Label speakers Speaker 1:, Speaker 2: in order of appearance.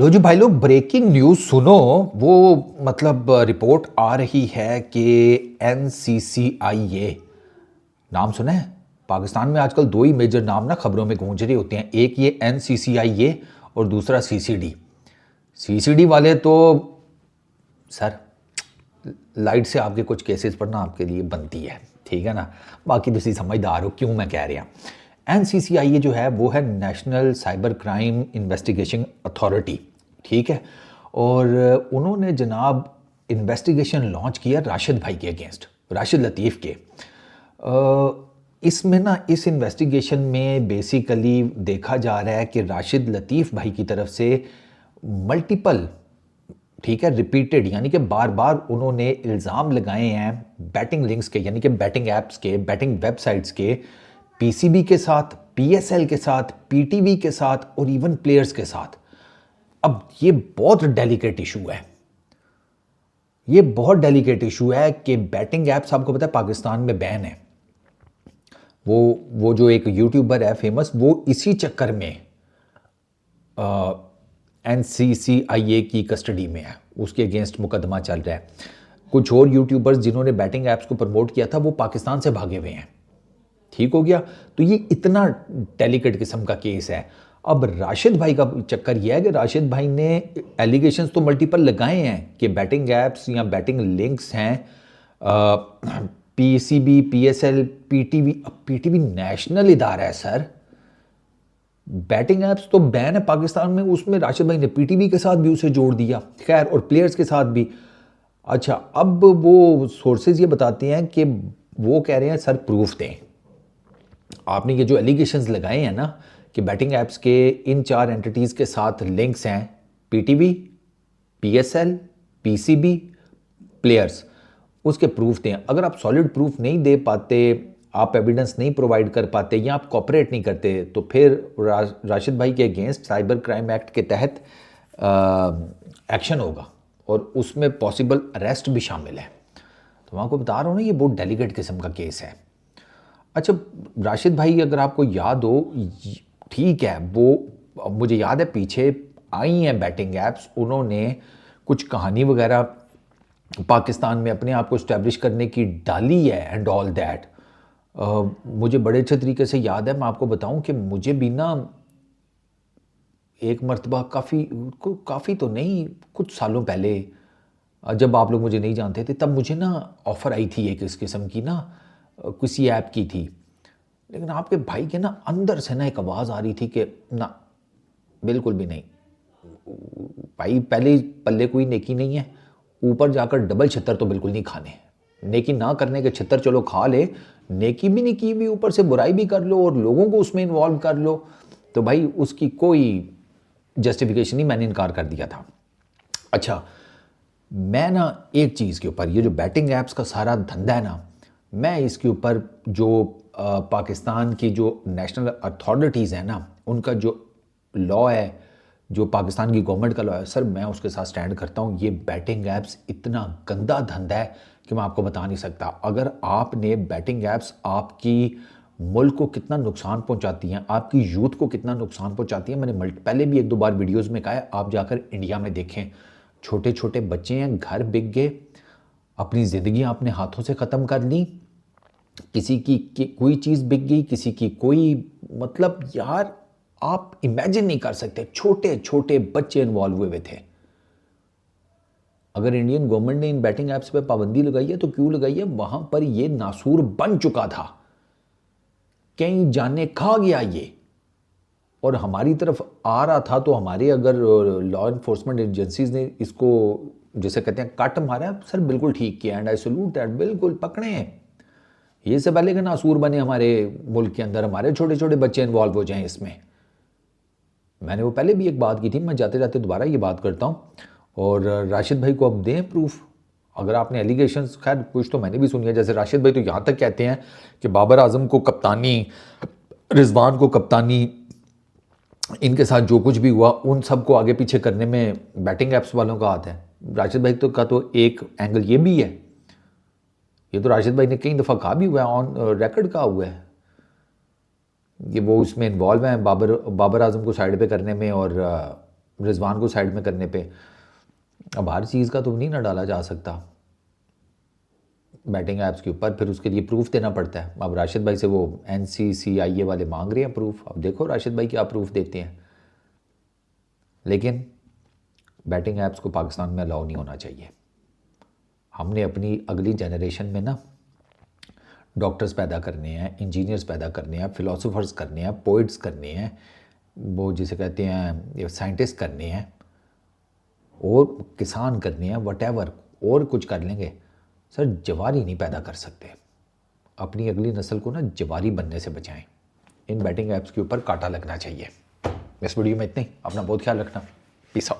Speaker 1: लो जी भाई लोग, breaking news सुनो। वो मतलब रिपोर्ट आ रही है कि NCCIA नाम सुना है। पाकिस्तान में आजकल दो ही मेजर नाम ना खबरों में गूंज रहे होते हैं, एक ये NCCIA और दूसरा CCD वाले तो सर लाइट से आपके कुछ केसेस पर ना आपके लिए बनती है, ठीक है ना। बाकी तुम समझदार हो क्यों मैं कह रहा। NCCIA जो है वो है national cyber crime investigation authority, ठीक है। और उन्होंने जनाब इन्वेस्टिगेशन लॉन्च किया राशिद भाई के अगेंस्ट, राशिद लतीफ़ के। इसमें ना इस इन्वेस्टिगेशन में बेसिकली देखा जा रहा है कि राशिद लतीफ़ भाई की तरफ से मल्टीपल, ठीक है, रिपीटेड यानी कि बार बार उन्होंने इल्ज़ाम लगाए हैं बैटिंग लिंक्स के, यानी कि बैटिंग ऐप्स के, बैटिंग वेबसाइट्स के, PCB के साथ, PSL के साथ, PTV के साथ और इवन प्लेयर्स के साथ। अब ये बहुत डेलिकेट इशू है, ये बहुत डेलिकेट इशू है कि बैटिंग ऐप्स आपको पता है पाकिस्तान में बैन है। वो जो एक यूट्यूबर है फेमस, वो इसी चक्कर में NCCIA की कस्टडी में है, उसके अगेंस्ट मुकदमा चल रहा है। कुछ और यूट्यूबर्स जिन्होंने बैटिंग ऐप्स को प्रमोट किया था वो पाकिस्तान से भागे हुए हैं, ठीक हो गया। तो ये इतना डेलिकेट किस्म का केस है। अब राशिद भाई का चक्कर यह है कि राशिद भाई ने एलिगेशंस तो मल्टीपल लगाए हैं कि बैटिंग ऐप्स या बैटिंग लिंक्स हैं, PCB, PSL, PTV। अब PTV नेशनल इदारा है सर, बैटिंग ऐप्स तो बैन है पाकिस्तान में, उसमें राशिद भाई ने PTV के साथ भी उसे जोड़ दिया, खैर, और प्लेयर्स के साथ भी। अच्छा, अब वो सोर्सेज ये बताते हैं कि वो कह रहे हैं सर प्रूफ दें। आपने ये जो एलिगेशंस लगाए हैं ना कि बैटिंग ऐप्स के इन 4 एंटिटीज़ के साथ लिंक्स हैं, PTV, PSL, PCB, प्लेयर्स, उसके प्रूफ दें। अगर आप सॉलिड प्रूफ नहीं दे पाते, आप एविडेंस नहीं प्रोवाइड कर पाते या आप कॉपरेट नहीं करते, तो फिर राशिद भाई के अगेंस्ट साइबर क्राइम एक्ट के तहत एक्शन होगा और उसमें पॉसिबल अरेस्ट भी शामिल है। तो मैं आपको बता रहा हूँ ना, ये बहुत डेलिकेट किस्म का केस है। अच्छा, राशिद भाई अगर आपको याद हो, ठीक है, वो मुझे याद है पीछे आई हैं बैटिंग ऐप्स, उन्होंने कुछ कहानी वगैरह पाकिस्तान में अपने आप को इस्टेब्लिश करने की डाली है एंड ऑल दैट। मुझे बड़े अच्छे तरीके से याद है। मैं आपको बताऊं कि मुझे भी ना एक मर्तबा काफ़ी तो नहीं, कुछ सालों पहले, जब आप लोग मुझे नहीं जानते थे, तब मुझे ना ऑफ़र आई थी एक इस किस्म की ना, किसी ऐप की थी। लेकिन आपके भाई के ना अंदर से ना एक आवाज़ आ रही थी कि ना, बिल्कुल भी नहीं भाई, पहले पल्ले कोई नेकी नहीं है, ऊपर जाकर डबल छितर तो बिल्कुल नहीं खाने। नेकी ना करने के छितर चलो खा ले, नेकी भी नहीं की भी, ऊपर से बुराई भी कर लो और लोगों को उसमें इन्वॉल्व कर लो, तो भाई उसकी कोई जस्टिफिकेशन नहीं, मैंने इनकार कर दिया था। अच्छा, मैं ना एक चीज़ के ऊपर, ये जो बैटिंग ऐप्स का सारा धंधा है ना, मैं इसके ऊपर जो पाकिस्तान की जो नेशनल अथॉरिटीज़ हैं ना, उनका जो लॉ है, जो पाकिस्तान की गवर्नमेंट का लॉ है सर, मैं उसके साथ स्टैंड करता हूँ। ये बैटिंग ऐप्स इतना गंदा धंधा है कि मैं आपको बता नहीं सकता। अगर आपने बैटिंग ऐप्स आपकी मुल्क को कितना नुकसान पहुंचाती हैं, आपकी यूथ को कितना नुकसान पहुंचाती हैं, मैंने पहले भी 1-2 बार वीडियोस में कहा है, आप जाकर इंडिया में देखें, छोटे छोटे बच्चे हैं, घर बिक गए, अपनी ज़िंदगी आपने हाथों से ख़त्म कर ली, किसी की कोई चीज़ बिक गई, किसी की कोई, मतलब यार आप इमेजिन नहीं कर सकते, छोटे छोटे बच्चे इन्वॉल्व हुए थे। अगर इंडियन गवर्नमेंट ने इन बैटिंग ऐप्स पे पाबंदी लगाई है तो क्यों लगाई है? वहां पर ये नासूर बन चुका था, कई जाने खा गया ये, और हमारी तरफ आ रहा था। तो हमारे अगर लॉ इन्फोर्समेंट एजेंसीज ने इसको, जैसे कहते हैं, कट मारा सर, बिल्कुल ठीक किया, एंड आई सैल्यूट दैट, बिल्कुल पकड़े हैं। ये से पहले कि नासूर बने हमारे मुल्क के अंदर, हमारे छोटे छोटे बच्चे इन्वॉल्व हो जाएं इसमें। मैंने वो पहले भी एक बात की थी, मैं जाते जाते दोबारा ये बात करता हूँ। और राशिद भाई को अब दें प्रूफ, अगर आपने एलिगेशंस, खैर कुछ तो मैंने भी सुनी है, जैसे राशिद भाई तो यहाँ तक कहते हैं कि बाबर आजम को कप्तानी, रिजवान को कप्तानी, इनके साथ जो कुछ भी हुआ उन सबको आगे पीछे करने में बैटिंग ऐप्स वालों का हाथ है। राशिद भाई तो एक एंगल ये भी है, ये तो राशिद भाई ने कई दफ़ा कहा भी हुआ है, ऑन रिकॉर्ड कहा हुआ है कि वो उसमें इन्वॉल्व हैं, बाबर आजम को साइड पे करने में और रिजवान को साइड में करने पे अब हर चीज़ का तो नहीं ना डाला जा सकता बैटिंग ऐप्स के ऊपर, फिर उसके लिए प्रूफ देना पड़ता है। अब राशिद भाई से वो NCCIA वाले मांग रहे हैं प्रूफ, अब देखो राशिद भाई क्या प्रूफ देते हैं। लेकिन बैटिंग ऐप्स को पाकिस्तान में अलाउ नहीं होना चाहिए। हमने अपनी अगली जनरेशन में ना डॉक्टर्स पैदा करने हैं, इंजीनियर्स पैदा करने हैं, फ़िलासफ़र्स करने हैं, पोइट्स करने हैं, वो जिसे कहते हैं साइंटिस्ट करने हैं, और किसान करने हैं, वटेवर और कुछ कर लेंगे सर, जवारी नहीं पैदा कर सकते। अपनी अगली नस्ल को ना जवारी बनने से बचाएं। इन बैटिंग ऐप्स के ऊपर कांटा लगना चाहिए। इस वीडियो में इतना ही। अपना बहुत ख्याल रखना। Peace out.